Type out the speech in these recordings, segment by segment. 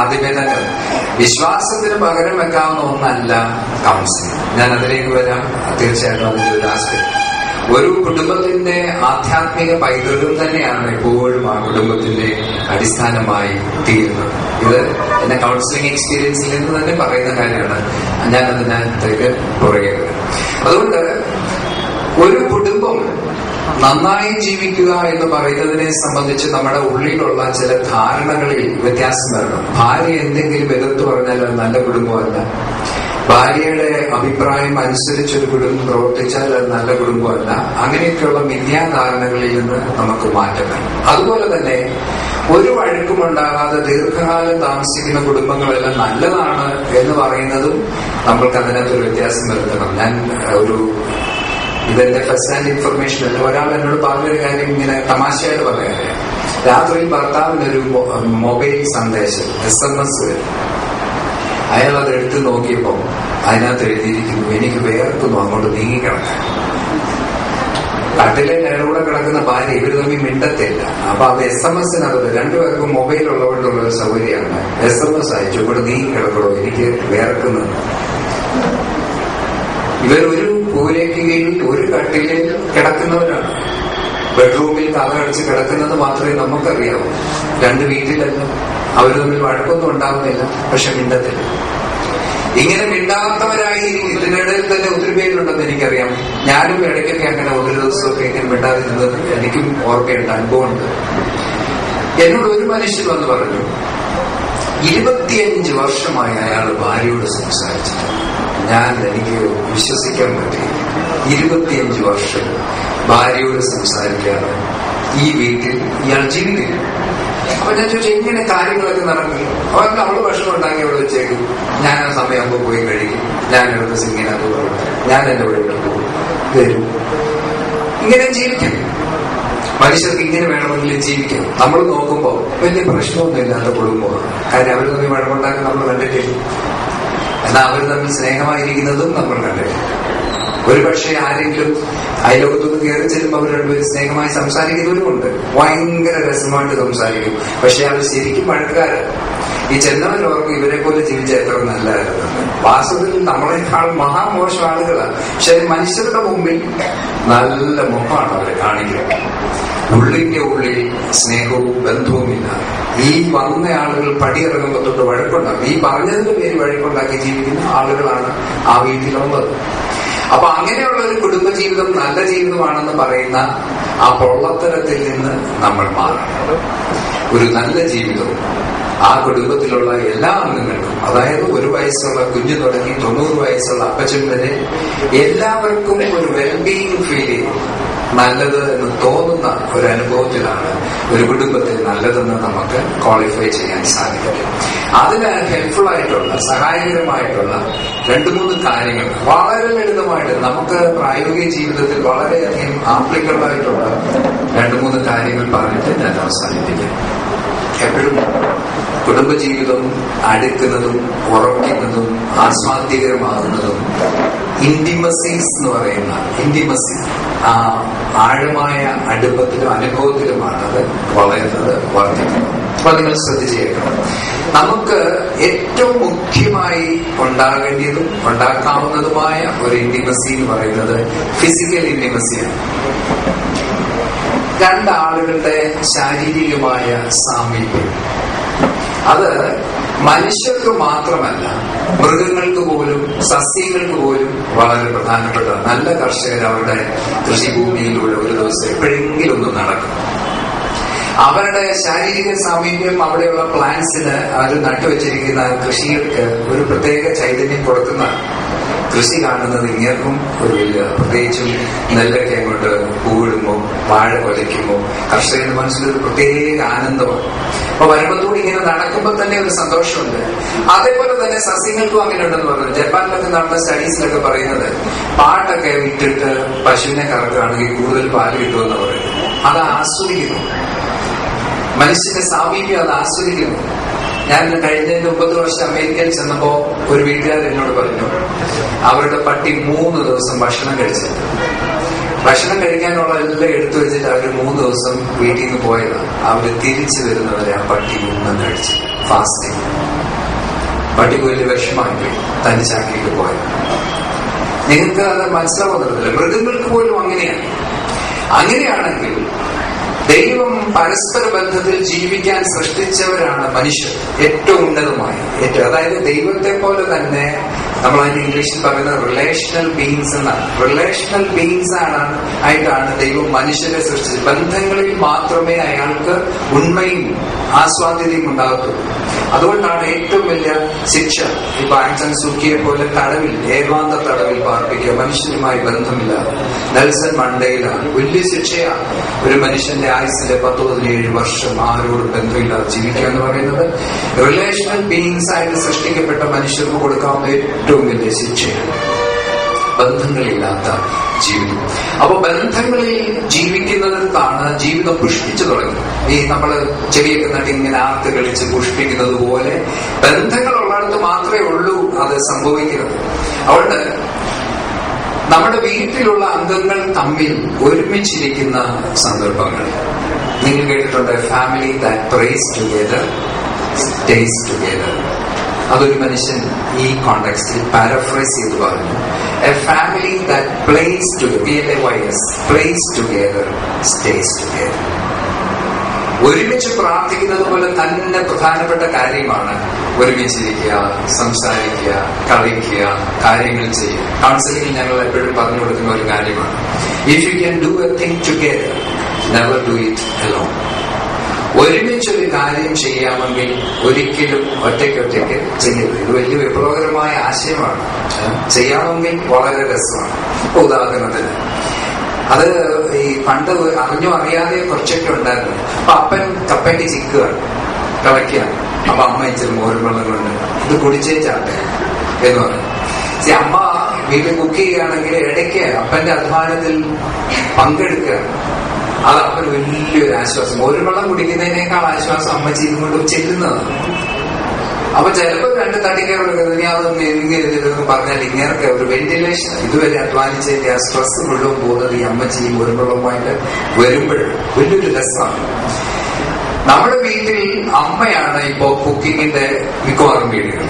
ആദ്യമേ തന്നെ വിശ്വാസത്തിന് പകരം വെക്കാവുന്ന ഒന്നല്ല കൗൺസിലിംഗ്. ഞാൻ അതിലേക്ക് വരാം. തീർച്ചയായിട്ടും അതിന്റെ ഒരു ആസ്പെക്ട് ഒരു കുടുംബത്തിന്റെ ആധ്യാത്മിക പൈതൃകം തന്നെയാണ് എപ്പോഴും ആ കുടുംബത്തിന്റെ അടിസ്ഥാനമായി തീരുന്നത്. ഇത് എന്റെ കൗൺസിലിംഗ് എക്സ്പീരിയൻസിൽ നിന്ന് തന്നെ പറയുന്ന കാര്യമാണ്. ഞാൻ അതിനകത്തേക്ക് പുറകെ വരും. അതുകൊണ്ട് ഒരു കുടുംബം നന്നായി ജീവിക്കുക എന്ന് പറയുന്നതിനെ സംബന്ധിച്ച് നമ്മുടെ ഉള്ളിലുള്ള ചില ധാരണകളിൽ വ്യത്യാസം വരണം. ഭാര്യ എന്തെങ്കിലും എതിർത്ത് പറഞ്ഞാൽ അത് നല്ല കുടുംബമല്ല. ഭാര്യയുടെ അഭിപ്രായം അനുസരിച്ചൊരു കുടുംബം പ്രവർത്തിച്ചാൽ അത് നല്ല കുടുംബമല്ല. അങ്ങനെയൊക്കെയുള്ള മിഥ്യാധാരണകളിൽ നിന്ന് നമുക്ക് മാറ്റം വേണം. അതുപോലെ തന്നെ ഒരു വഴക്കും ഉണ്ടാകാതെ ദീർഘകാലം താമസിക്കുന്ന കുടുംബങ്ങളെല്ലാം നല്ലതാണ് എന്ന് പറയുന്നതും നമ്മൾക്ക് അതിനകത്തൊരു വ്യത്യാസം വരുത്തണം. ഞാൻ ഇതെന്റെ ഫസ്റ്റ് ഹാൻഡ് ഇൻഫർമേഷൻ അല്ല. ഒരാൾ എന്നോട് പറഞ്ഞൊരു കാര്യം ഇങ്ങനെ തമാശയായിട്ട് പറയാറ്, രാത്രിയിൽ ഭർത്താവിനൊരു മൊബൈൽ സന്ദേശം SMS വരും. അയാൾ അത് എടുത്ത് നോക്കിയപ്പോ അതിനകത്ത് എഴുതിയിരിക്കുന്നു, എനിക്ക് വേർക്കുന്നു അങ്ങോട്ട് നീങ്ങിക്കിടക്കാൻ. കട്ടിലെ നേരൂടെ കിടക്കുന്ന ഭാര്യ ഇവർ തമ്മിൽ മിണ്ടത്തില്ല. അപ്പൊ അത് SMS-നകത്ത് രണ്ടുപേർക്കും മൊബൈൽ ഉള്ളതുകൊണ്ടുള്ള ഒരു സൗകര്യമാണ്. SMS അയച്ചു, ഇവിടെ നീങ്ങിക്കിടക്കണോ എനിക്ക് വേർക്കുന്നുണ്ട്. ഇവരൊരു പൂരയ്ക്ക് കീഴിൽ ഒരു കട്ടിലിൽ കിടക്കുന്നവരാണ്. ബെഡ്റൂമിൽ കഥകടിച്ച് കിടക്കുന്നത് മാത്രമേ നമുക്കറിയാവൂ. രണ്ട് വീട്ടിലല്ല. അവർ തമ്മിൽ വഴക്കൊന്നും ഉണ്ടാവുന്നില്ല, പക്ഷെ മിണ്ടത്തില്ല. ഇങ്ങനെ മിണ്ടാത്തവരായി ഇതിനിടയിൽ തന്നെ ഒത്തിരി പേരുണ്ടെന്ന് എനിക്കറിയാം. ഞാനും ഇടയ്ക്കൊക്കെ അങ്ങനെ ഒരു ദിവസമൊക്കെ ഇങ്ങനെ മിണ്ടാതിരുന്നത് എനിക്കും ഓർമ്മയുണ്ട്, അനുഭവമുണ്ട്. എന്നോട് ഒരു മനുഷ്യൻ വന്ന് പറഞ്ഞു, 25 വർഷമായി അയാൾ ഭാര്യയോട് സംസാരിച്ചിട്ട്. എനിക്ക് വിശ്വസിക്കാൻ പറ്റില്ല. 25 വർഷം ഭാര്യയോട് സംസാരിക്കാതെ ഈ വീട്ടിൽ ഇയാൾ ജീവിക്കുന്നു. അപ്പൊ ഞാൻ ചോദിച്ചു, എങ്ങനെ കാര്യങ്ങളൊക്കെ നടക്കും? അവർക്ക് അവള് ഭക്ഷണം ഉണ്ടാക്കി അവിടെ വെച്ചേക്കും, ഞാൻ ആ സമയമാകുമ്പോൾ പോയി കഴിക്കും, ഞാൻ ഇവിടുത്തെ സിംഗിനകത്ത് പോകും, ഞാൻ എന്റെ വീട്ടിൽ പോകും, വരും. ഇങ്ങനെ ജീവിക്കും. മനുഷ്യർക്ക് ഇങ്ങനെ വേണമെങ്കിലും ജീവിക്കും. നമ്മൾ നോക്കുമ്പോൾ വലിയ പ്രശ്നമൊന്നും ഇല്ലാത്ത കുടുംബമാണ്. കാര്യം അവർ തമ്മിൽ വഴക്കുണ്ടാക്കി നമ്മൾ കണ്ടിട്ടില്ല. എന്നാൽ അവർ തമ്മിൽ സ്നേഹമായിരിക്കുന്നതും നമ്മൾ കണ്ടിട്ടില്ല. ഒരു പക്ഷേ ആരെങ്കിലും അയലോകത്തൊന്ന് കയറി ചെല്ലുമ്പോൾ അവർ രണ്ടുപേരും സ്നേഹമായി സംസാരിക്കുന്നവരുമുണ്ട്. ഭയങ്കര രസമായിട്ട് സംസാരിക്കും. പക്ഷെ അവർ ശരിക്കും വഴക്കുകാരാണ്. ഈ ചെന്നവരോർക്ക് ഇവരെ പോലെ ജീവിച്ച എത്ര നല്ലതായിരുന്നു. വാസ്തവത്തിൽ നമ്മളെക്കാൾ മഹാമോശം ആളുകളാണ്. പക്ഷെ മനുഷ്യരുടെ മുമ്പിൽ നല്ല മുഖമാണ് അവരെ കാണിക്കുന്നത്. ഉള്ളിന്റെ ഉള്ളിൽ സ്നേഹവും ബന്ധവുമില്ല. ഈ വന്ന ആളുകൾ പടിയിറങ്ങുമ്പോൾ തൊട്ട് വഴക്കുണ്ടാക്കും. ഈ പറഞ്ഞതിന്റെ പേര് വഴക്കുണ്ടാക്കി ജീവിക്കുന്ന ആളുകളാണ് ആ വീട്ടിലുള്ളത്. അപ്പൊ അങ്ങനെയുള്ള ഒരു കുടുംബജീവിതം നല്ല ജീവിതമാണെന്ന് പറയുന്ന ആ പൊള്ളത്തരത്തിൽ നിന്ന് നമ്മൾ മാറണം. ഒരു നല്ല ജീവിതവും ആ കുടുംബത്തിലുള്ള എല്ലാ അംഗങ്ങൾക്കും, അതായത് 1 വയസ്സുള്ള കുഞ്ഞു തുടങ്ങി 90 വയസ്സുള്ള അപ്പച്ചൻ വരെ എല്ലാവർക്കും ഒരു വെൽബീയിങ് ഫീൽ ചെയ്യും. നല്ലത് എന്ന് തോന്നുന്ന ഒരു അനുഭവത്തിലാണ് ഒരു കുടുംബത്തിൽ നല്ലതെന്ന് നമുക്ക് ക്വാളിഫൈ ചെയ്യാൻ സാധിക്കും. അതിന് ഹെൽപ്ഫുൾ ആയിട്ടുള്ള, സഹായകരമായിട്ടുള്ള 2-3 കാര്യങ്ങൾ വളരെ ലളിതമായിട്ട് നമുക്ക് പ്രായോഗിക ജീവിതത്തിൽ വളരെയധികം ആപ്ലിക്കബിൾ ആയിട്ടുള്ള 2-3 കാര്യങ്ങൾ പറഞ്ഞിട്ട് ഞാൻ അവസാനിപ്പിക്കാം. എപ്പോഴും കുടുംബജീവിതം അടുക്കുന്നതും ഉറക്കുന്നതും ആസ്വാദ്യകരമാകുന്നതും ഇന്റിമസീസ് എന്ന് പറയുന്ന ഇന്റിമസി, ആ ആഴമായ അടുപ്പത്തിലും അനുഭവത്തിലുമാണ് അത് വളരുന്നത്, വർദ്ധിക്കുന്നത്. അപ്പൊ നിങ്ങൾ ശ്രദ്ധിച്ചേക്കണം. നമുക്ക് ഏറ്റവും മുഖ്യമായി ഉണ്ടാകേണ്ടതും ഉണ്ടാക്കാവുന്നതുമായ ഒരു ഇന്റിമസി എന്ന് പറയുന്നത് ഫിസിക്കൽ ഇന്റിമസിയാണ്. 2 ആളുകളുടെ ശാരീരികമായ സാമീപ്യം. അത് മനുഷ്യർക്ക് മാത്രമല്ല, മൃഗങ്ങൾക്ക് പോലും സസ്യങ്ങൾക്ക് പോലും വളരെ പ്രധാനപ്പെട്ട. നല്ല കർഷകർ അവരുടെ കൃഷിഭൂമിയിലൂടെ ഒരു ദിവസം എപ്പോഴെങ്കിലും ഒന്ന് നടക്കും. അവരുടെ ശാരീരിക സാമീപ്യം അവിടെയുള്ള പ്ലാന്റ്സിന് അവർ നട്ടുവെച്ചിരിക്കുന്ന കൃഷികൾക്ക് ഒരു പ്രത്യേക ചൈതന്യം കൊടുക്കുന്ന. കൃഷി കാണുന്നത് ഇങ്ങേർക്കും ഒരു വലിയ, പ്രത്യേകിച്ചും നെല്ലൊക്കെ അങ്ങോട്ട് പൂവിടുമ്പോൾ, വാഴ കൊലയ്ക്കുമ്പോൾ കർഷകന്റെ മനസ്സിലൊരു പ്രത്യേക ആനന്ദമാണ്. അപ്പൊ വരുമ്പത്തോടെ ഇങ്ങനെ നടക്കുമ്പോൾ തന്നെ ഒരു സന്തോഷമുണ്ട്. അതേപോലെ തന്നെ സസ്യങ്ങൾക്കും അങ്ങനെ ഉണ്ടെന്ന് പറഞ്ഞു. ജപ്പാനിലൊക്കെ നടന്ന സ്റ്റഡീസിലൊക്കെ പറയുന്നത്, പാട്ടൊക്കെ വിട്ടിട്ട് പശുവിനെ കറക്കുകയാണെങ്കിൽ കൂടുതൽ പാല് കിട്ടുമെന്ന് പറയുന്നത്. അത് ആസ്വദിക്കുന്നു. മനുഷ്യന്റെ സാമീപ്യം അത് ആസ്വദിക്കുന്നു. ഞാൻ കഴിഞ്ഞ 30 വർഷം അമേരിക്കയിൽ ചെന്നപ്പോ ഒരു വീട്ടുകാർ എന്നോട് പറഞ്ഞു, അവരുടെ പട്ടി 3 ദിവസം ഭക്ഷണം കഴിച്ചിട്ട്, ഭക്ഷണം കഴിക്കാനുള്ള എല്ലാം എടുത്തു വെച്ചിട്ട് അവര് 3 ദിവസം വീട്ടിൽ നിന്ന് പോയതാണ്. അവര് തിരിച്ചു വരുന്നവരെ ആ പട്ടി ഒന്നും കഴിച്ചു. ഫാസ്റ്റിംഗ്. പട്ടിക്ക് വലിയ വിഷമായി തനിച്ചാക്കിയിട്ട് പോയത്. നിങ്ങൾക്ക് അത് മനസ്സിലാവുന്നില്ല. മൃഗങ്ങൾക്ക് പോലും അങ്ങനെയാണ്. അങ്ങനെയാണെങ്കിൽ ദൈവം പരസ്പര ബന്ധത്തിൽ ജീവിക്കാൻ സൃഷ്ടിച്ചവരാണ് മനുഷ്യർ. ഏറ്റവും ഉന്നതമായി അതായത് ദൈവത്തെ പോലെ തന്നെ നമ്മൾ അതിന്റെ ഇംഗ്ലീഷിൽ പറയുന്നത് റിലേഷണൽ ബീയിങ്സ് എന്നാണ്. റിലേഷണൽ ബീയിങ്സ് ആയിട്ടാണ് ദൈവം മനുഷ്യരെ സൃഷ്ടിച്ചത്. ബന്ധങ്ങളിൽ മാത്രമേ അയാൾക്ക് ഉണ്മയും ആസ്വാദ്യതയും ഉണ്ടാകത്തുള്ളൂ. അതുകൊണ്ടാണ് ഏറ്റവും വലിയ ശിക്ഷ ഇപ്പൊ ആങ്സൺ സൂക്കിയെ പോലെ തടവിൽ, ഏകാന്ത തടവിൽ പാർപ്പിക്കുക, മനുഷ്യരുമായി ബന്ധമില്ലാതെ. നെൽസൺ മണ്ടേലയാണ്. വലിയ ശിക്ഷയാണ് ഒരു മനുഷ്യന്റെ ആയുസ്സിലെ 10-17 വർഷം ആരോടും ബന്ധമില്ലാതെ ജീവിക്കുക എന്ന് പറയുന്നത്. റിലേഷണൽ ബീയിങ്സ് ആയിട്ട് സൃഷ്ടിക്കപ്പെട്ട മനുഷ്യർക്ക് കൊടുക്കാവുന്ന ഏറ്റവും വലിയ ശിക്ഷയാണ് ബന്ധങ്ങളില്ലാത്ത ജീവിതം. അപ്പൊ ബന്ധങ്ങളിൽ ജീവിക്കുന്നതിനാണ് ജീവിതം പുഷ്പിച്ചു തുടങ്ങുന്നത്. ഈ നമ്മള് ചെടിയൊക്കെ നട്ട് ഇങ്ങനെ ആർത്ത് കളിച്ച് പുഷ്പിക്കുന്നത് പോലെ ബന്ധങ്ങളുള്ളിടത്ത് മാത്രമേ ഉള്ളൂ അത് സംഭവിക്കുന്നത്. അതുകൊണ്ട് നമ്മുടെ വീട്ടിലുള്ള അംഗങ്ങൾ തമ്മിൽ ഒരുമിച്ചിരിക്കുന്ന സന്ദർഭങ്ങൾ നിങ്ങൾ കേട്ടിട്ടുണ്ട്. Family that prays together stays together. അതൊരു മനുഷ്യൻ ഈ കോണ്ടെക്സ്റ്റിൽ പാരഫ്രൈസ് ചെയ്ത് പറഞ്ഞു. A family that plays together stays together. ഒരുമിച്ച് പ്രാർത്ഥിക്കുന്നത് പോലെ തന്നെ പ്രധാനപ്പെട്ട കാര്യമാണ് ഒരുമിച്ചിരിക്കുക, സംസാരിക്കുക, കളിക്കുക, കാര്യങ്ങൾ ചെയ്യുക. കൗൺസിലിംഗിൽ ഞങ്ങൾ എപ്പോഴും പറഞ്ഞു കൊടുക്കുന്ന ഒരു കാര്യമാണ്, if you can do a thing together never do it alone. ഒരുമിച്ചൊരു കാര്യം ചെയ്യാമെങ്കിൽ ഒരിക്കലും ഒറ്റയ്ക്ക് ചെയ്യരുത്. ഇത് വലിയ വിപ്ലവകരമായ ആശയമാണ്. ചെയ്യാമെങ്കിൽ വളരെ രസമാണ്. ഇപ്പൊ ഉദാഹരണത്തിന് അത് ഈ പണ്ട് അറിഞ്ഞോ അറിയാതെ കുറച്ചൊക്കെ ഉണ്ടായിരുന്നു. അപ്പൊ അപ്പൻ കപ്പയ്ക്ക് ചിക്കുകയാണ്, കളയ്ക്കുകയാണ്. അപ്പൊ അമ്മ ഇച്ചിരി മോരും വെള്ളം കൊണ്ട് ഇത് കുടിച്ചേ ചാട്ടെ എന്ന് പറഞ്ഞു. അമ്മ വീട്ടിൽ കുക്ക് ചെയ്യുകയാണെങ്കിൽ ഇടയ്ക്ക് അപ്പന്റെ അധ്വാനത്തിൽ പങ്കെടുക്കുക. അത് അപ്പന് വലിയൊരു ആശ്വാസം. ഒരു വെള്ളം കുടിക്കുന്നതിനേക്കാൾ ആശ്വാസം അമ്മ ചെയ്തുകൊണ്ട് ചെല്ലുന്നതാണ്. അപ്പൊ ചിലപ്പോൾ 2 തട്ടിക്കറുകൾ ഇനി അതൊന്നും ഇങ്ങനെ പറഞ്ഞാൽ ഇങ്ങനൊക്കെ ഒരു വെന്റിലേഷൻ, ഇതുവരെ അധ്വാനിച്ചതിന്റെ ആ സ്ട്രെസ് മുഴുവൻ പോകുന്നത് ഈ അമ്മച്ചിയും ഒരു വെള്ളവുമായിട്ട് വരുമ്പോൾ വലിയൊരു രസമാണ്. നമ്മുടെ വീട്ടിൽ അമ്മയാണ് ഇപ്പോ കുക്കിങ്ങിന്റെ മിക്കവാറും വീടുകൾ.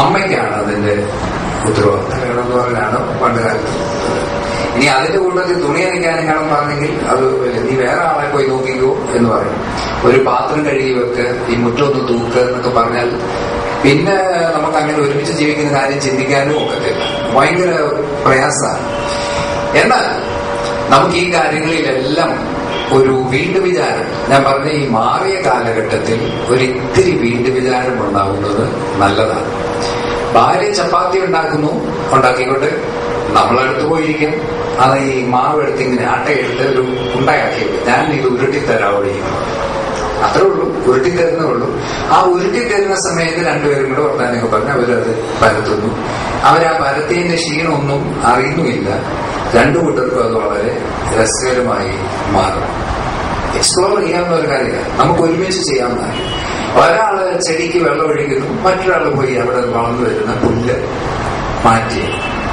അമ്മയ്ക്കാണ് അതിന്റെ ഉത്തരവാദിത്തം പറഞ്ഞാണ് പണ്ട് കാലത്ത്. ഇനി അതിന്റെ കൂട്ടത്തിൽ തുണി നനയ്ക്കാനും കാണാൻ പറഞ്ഞെങ്കിൽ അത് നീ വേറെ ആളെ പോയി നോക്കിക്കോ എന്ന് പറയും. ഒരു പാത്രം കഴുകി വെക്ക്, ഈ മുറ്റമൊന്ന് തൂക്ക് എന്നൊക്കെ പറഞ്ഞാൽ പിന്നെ നമുക്ക് അങ്ങനെ ഒരുമിച്ച് ജീവിക്കുന്ന കാര്യം ചിന്തിക്കാനും ഒക്കത്തില്ല. ഭയങ്കര പ്രയാസമാണ്. എന്നാൽ നമുക്ക് ഈ കാര്യങ്ങളിലെല്ലാം ഒരു വീണ്ടുവിചാരം, ഞാൻ പറഞ്ഞ ഈ മാറിയ കാലഘട്ടത്തിൽ ഒരിത്തിരി വീണ്ടുവിചാരം ഉണ്ടാകുന്നത് നല്ലതാണ്. ഭാര്യ ചപ്പാത്തി ഉണ്ടാക്കിക്കൊണ്ട് നമ്മളെടുത്ത് പോയിരിക്കും. അത് ഈ മാവ് എടുത്ത് ഇങ്ങനെ ആട്ടയെടുത്ത് ഒരു ഉണ്ടാക്കി ഞാൻ ഇത് ഉരുട്ടിത്തരാവോ ചെയ്യുന്നു. അത്രേ ഉള്ളൂ, ഉരുട്ടിത്തരുന്നേ ഉള്ളൂ. ആ ഉരുട്ടിത്തരുന്ന സമയത്ത് രണ്ടുപേരും കൂടെ വർത്താനൊക്കെ പറഞ്ഞ് അവരത് പരത്തുന്നു. അവരാ പരത്തിയതിന്റെ ക്ഷീണമൊന്നും അറിയുന്നുമില്ല. രണ്ടു കൂട്ടർക്കും അത് വളരെ രസകരമായി മാറും. എക്സ്പ്ലോർ ചെയ്യാവുന്ന ഒരു കാര്യമാണ്. നമുക്ക് ഒരുമിച്ച് ചെയ്യാവുന്നതാണ്. ഒരാള് ചെടിക്ക് വെള്ളം ഒഴിക്കുന്നു, മറ്റൊരാൾ പോയി അവിടെ വളർന്നു വരുന്ന പുല്ല് മാറ്റി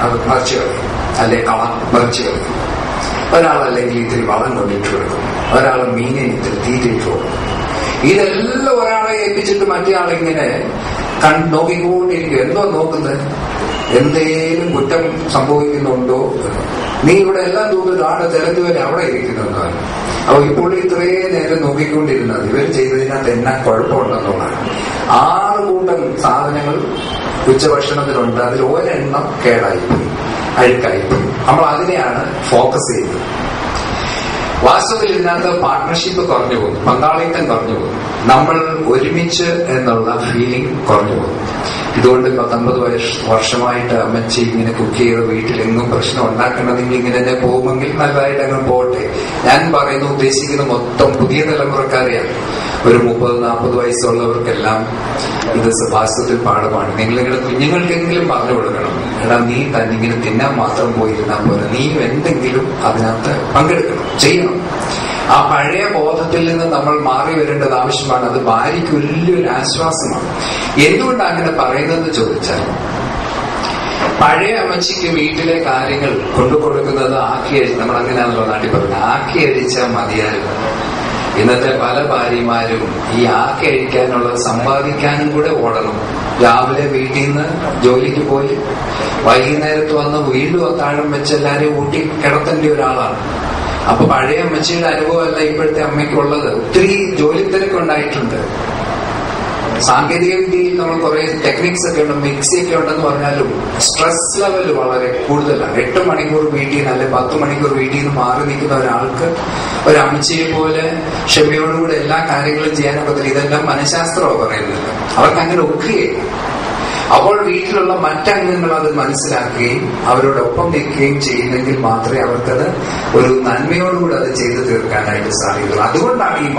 അത് മറിച്ച് കളയും, അല്ലെ കളം മറിച്ച് കളയും. ഒരാളല്ലെങ്കിൽ ഇത്തിരി വളം കൊണ്ടിട്ട് കൊടുക്കും, ഒരാൾ മീനെ ഇത്തിരി തീറ്റിട്ട് കൊടുക്കും. ഇതെല്ലാം ഒരാളെ ഏൽപ്പിച്ചിട്ട് മറ്റേ ആളിങ്ങനെ നോക്കിക്കൊണ്ടിരിക്കും. എന്തോ നോക്കുന്നത്, എന്തേലും കുറ്റം സംഭവിക്കുന്നുണ്ടോ, നീ ഇവിടെ എല്ലാം തോന്നുന്നു ആടെ തിരഞ്ഞുവരെ അവിടെ ഇരിക്കുന്നതാണ്. അപ്പൊ ഇപ്പോൾ ഇത്രയും നേരം നോക്കിക്കൊണ്ടിരുന്നത് ഇവർ ചെയ്തതിനകത്ത് എന്നാ കുഴപ്പമുണ്ടെന്നുള്ളതാണ്. 6 കൂട്ടം സാധനങ്ങൾ ഉച്ചഭക്ഷണത്തിലുണ്ട്, അതിൽ ഒരെണ്ണം കേടായിപ്പോയി, അഴുക്കായിപ്പോയി. നമ്മൾ അതിനെയാണ് ഫോക്കസ് ചെയ്യുന്നത്. വാസ്തവത്തിൽ ഇതിനകത്ത് പാർട്ട്ണർഷിപ്പ് കുറഞ്ഞു പോകും, പങ്കാളിത്തം കുറഞ്ഞു പോകും, നമ്മൾ ഒരുമിച്ച് എന്നുള്ള ഫീലിംഗ് കുറഞ്ഞു പോകും. ഇതുകൊണ്ട് 19 വർഷമായിട്ട് അമ്മച്ചി ഇങ്ങനെ കുക്ക് ചെയ്ത് വീട്ടിലെങ്ങും പ്രശ്നം ഉണ്ടാക്കണമെങ്കിൽ ഇങ്ങനെ തന്നെ പോകുമെങ്കിൽ നല്ലതായിട്ട് അങ്ങ് പോട്ടെ. ഞാൻ പറയുന്ന ഉദ്ദേശിക്കുന്ന മൊത്തം പുതിയ തലമുറക്കാരെയാണ്. ഒരു 30-40 വയസ്സുള്ളവർക്കെല്ലാം ഇത് വാസ്തവത്തിൽ പാഠമാണ്. നിങ്ങളുടെ കുഞ്ഞുങ്ങൾക്കെങ്കിലും പറഞ്ഞു കൊടുക്കണം, എടാ നീ തന്നിങ്ങനെ തിന്നാൻ മാത്രം പോയിരുന്നാൽ പോലെ, നീ എന്തെങ്കിലും അതിനകത്ത് പങ്കെടുക്കണം, ചെയ്യണം. ആ പഴയ ബോധത്തിൽ നിന്ന് നമ്മൾ മാറി വരേണ്ടത് ആവശ്യമാണ്. അത് ഭാര്യയ്ക്ക് വലിയൊരു ആശ്വാസമാണ്. എന്തുകൊണ്ടാണ് അങ്ങനെ പറയുന്നത് ചോദിച്ചാൽ, പഴയ അമ്മച്ചിക്ക് വീട്ടിലെ കാര്യങ്ങൾ കൊണ്ടുകൊടുക്കുന്നത് നമ്മൾ അങ്ങനെയാണല്ലോ നാട്ടിൽ പറഞ്ഞത്, ആക്കി അഴിച്ചാൽ മതിയായിരുന്നു. ഇന്നത്തെ പല ഭാര്യമാരും ഈ കഴിക്കാനുള്ളത് സമ്പാദിക്കാനും കൂടെ ഓടണം. രാവിലെ വീട്ടിൽ നിന്ന് ജോലിക്ക് പോയി വൈകുന്നേരത്ത് വന്ന് വീണ്ടും അത്താഴം വെച്ച് എല്ലാരെയും ഊട്ടി കിടത്തേണ്ട ഒരാളാണ്. അപ്പൊ പഴയ അമ്മച്ചിയുടെ അനുഭവമല്ല ഇപ്പോഴത്തെ അമ്മയ്ക്കുള്ളത്. ഒത്തിരി ജോലി തിരക്കുണ്ടായിട്ടുണ്ട്. സാങ്കേതിക വിദ്യയിൽ നമ്മൾ കുറെ ടെക്നിക്സ് ഒക്കെ ഉണ്ട്, മിക്സി ഒക്കെ ഉണ്ടെന്ന് പറഞ്ഞാലും സ്ട്രെസ് ലെവൽ വളരെ കൂടുതലാണ്. 8 മണിക്കൂർ വീട്ടിൽ നിന്ന് അല്ലെങ്കിൽ 10 മണിക്കൂർ വീട്ടിൽ നിന്ന് മാറി നിൽക്കുന്ന ഒരാൾക്ക് ഒരു അമ്മച്ചിയെ പോലെ ക്ഷമയോടുകൂടെ എല്ലാ കാര്യങ്ങളും ചെയ്യാനൊക്കത്തില്ല. ഇതെല്ലാം മനഃശാസ്ത്രമാണ് പറയുന്നത്. അവർക്ക് അങ്ങനെ ഒക്കുകയില്ല. അപ്പോൾ വീട്ടിലുള്ള മറ്റംഗങ്ങൾ അത് മനസ്സിലാക്കുകയും അവരോടൊപ്പം നിൽക്കുകയും ചെയ്യുന്നെങ്കിൽ മാത്രമേ അവർക്കത് ഒരു നന്മയോടുകൂടെ അത് ചെയ്തു തീർക്കാനായിട്ട് സാധിക്കുള്ളൂ. അതുകൊണ്ടാണ് ഈ